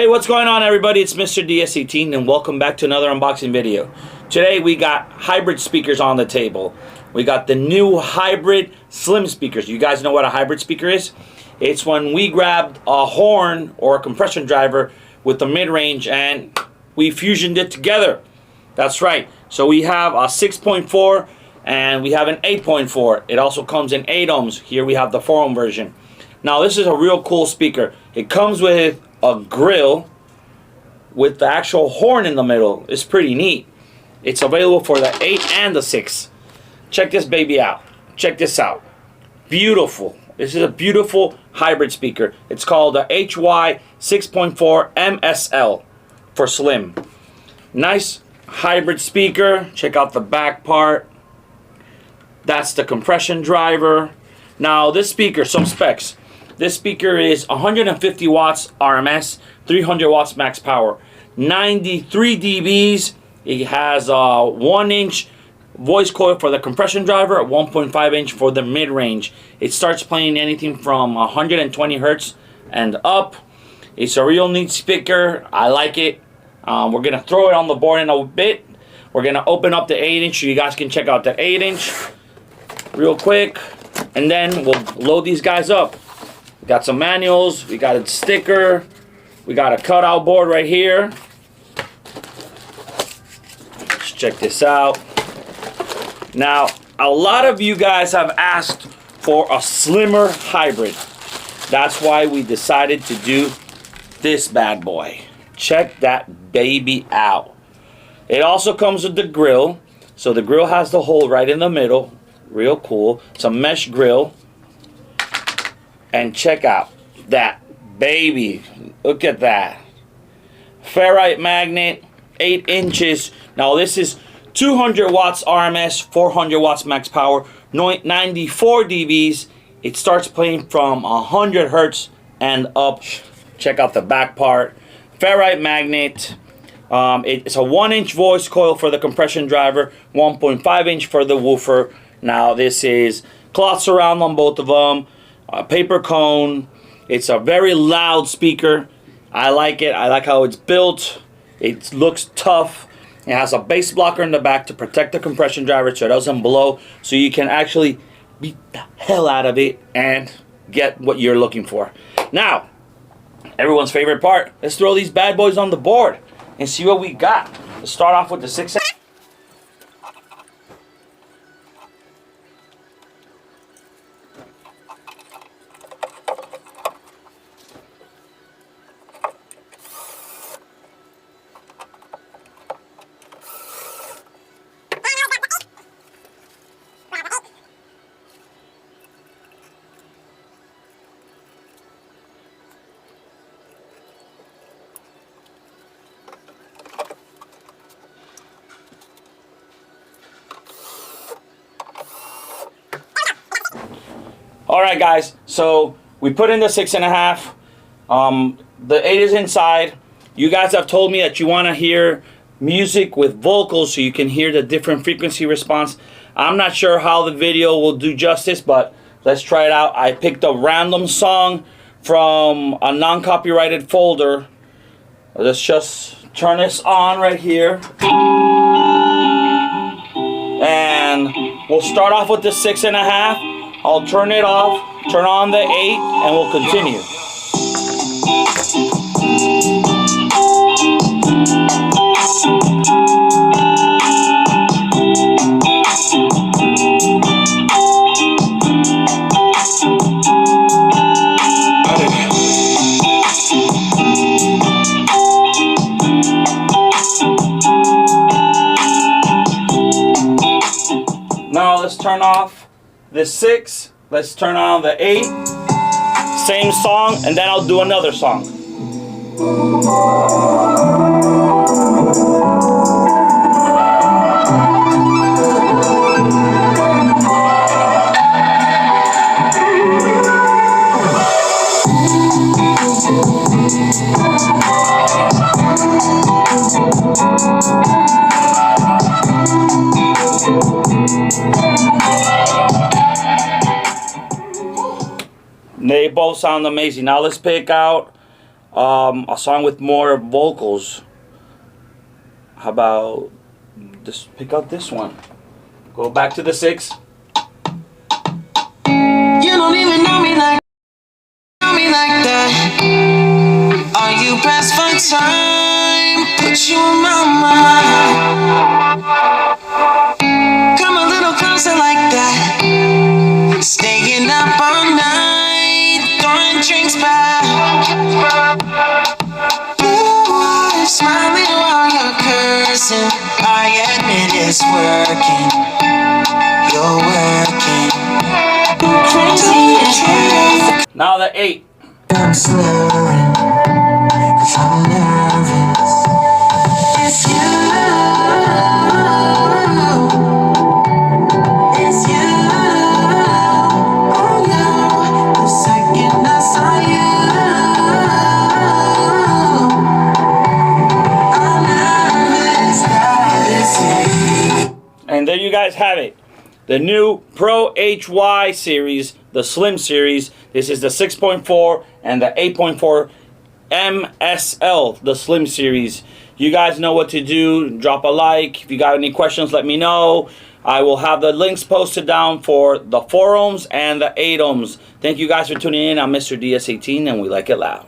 Hey, what's going on, everybody? It's Mr. DS18 and welcome back to another unboxing video. Today we got hybrid speakers on the table. We got the new hybrid slim speakers. You guys know what a hybrid speaker is? It's when we grabbed a horn or a compression driver with the mid-range and we fusioned it together. That's right. So we have a 6.4 and we have an 8.4. It also comes in 8 ohms. Here we have the 4 ohm version. Now this is a real cool speaker. It comes with a grill with the actual horn in the middle. It's pretty neat. It's available for the 8 and the 6. Check this baby out. Check this out. Beautiful. This is a beautiful hybrid speaker. It's called the HY6.4MSL for slim. Nice hybrid speaker. Check out the back part. That's the compression driver. Now this speaker, some specs. This speaker is 150 watts RMS, 300 watts max power, 93 dBs. It has a 1-inch voice coil for the compression driver, a 1.5 inch for the mid-range. It starts playing anything from 120 hertz and up. It's a real neat speaker. I like it. We're gonna throw it on the board in a bit. We're gonna open up the 8-inch so you guys can check out the 8-inch real quick, and then we'll load these guys up. We got some manuals, we got a sticker, we got a cutout board right here. Let's check this out. Now, a lot of you guys have asked for a slimmer hybrid. That's why we decided to do this bad boy. Check that baby out. It also comes with the grill. So the grill has the hole right in the middle. Real cool. It's a mesh grill. And check out that baby. Look at that. Ferrite magnet, 8 inches. Now this is 200 watts RMS, 400 watts max power, 94 dBs. It starts playing from 100 hertz and up. Check out the back part. Ferrite magnet. It's a 1-inch voice coil for the compression driver, 1.5 inch for the woofer. Now this is cloth surround on both of them. A paper cone. It's a very loud speaker. I like it. I like how it's built. It looks tough. It has a bass blocker in the back to protect the compression driver so it doesn't blow, so you can actually beat the hell out of it and get what you're looking for. Now, everyone's favorite part. Let's throw these bad boys on the board and see what we got. Let's start off with the 6. All right, guys, so we put in the 6.5. The 8 is inside. You guys have told me that you want to hear music with vocals so you can hear the different frequency response. I'm not sure how the video will do justice, but let's try it out. I picked a random song from a non-copyrighted folder. Let's just turn this on right here. And we'll start off with the 6.5. I'll turn it off, turn on the 8, and we'll continue. Now let's turn off the 6, let's turn on the 8, same song, and then I'll do another song. They both sound amazing. Now let's pick out a song with more vocals. How about just pick out this one? Go back to the 6. You don't even know me like that. Are you pressed for time? Put you in my mind. Come a little closer like that. Staying up all night, throwing drinks back. Blue eyes smiling while you're cursing. I admit it's working. You're working. Crazy as hell. Now the 8. I'm slurring, 'cause I'm nervous. It's you. It's you. Oh no, the second I saw you, I'm nervous that it's you. And there you guys have it. The new Pro HY series, the Slim series. This is the 6.4 and the 8.4 MSL, the Slim series. You guys know what to do. Drop a like. If you got any questions, let me know. I will have the links posted down for the 4 ohms and the 8 ohms. Thank you guys for tuning in. I'm Mr. DS18 and we like it loud.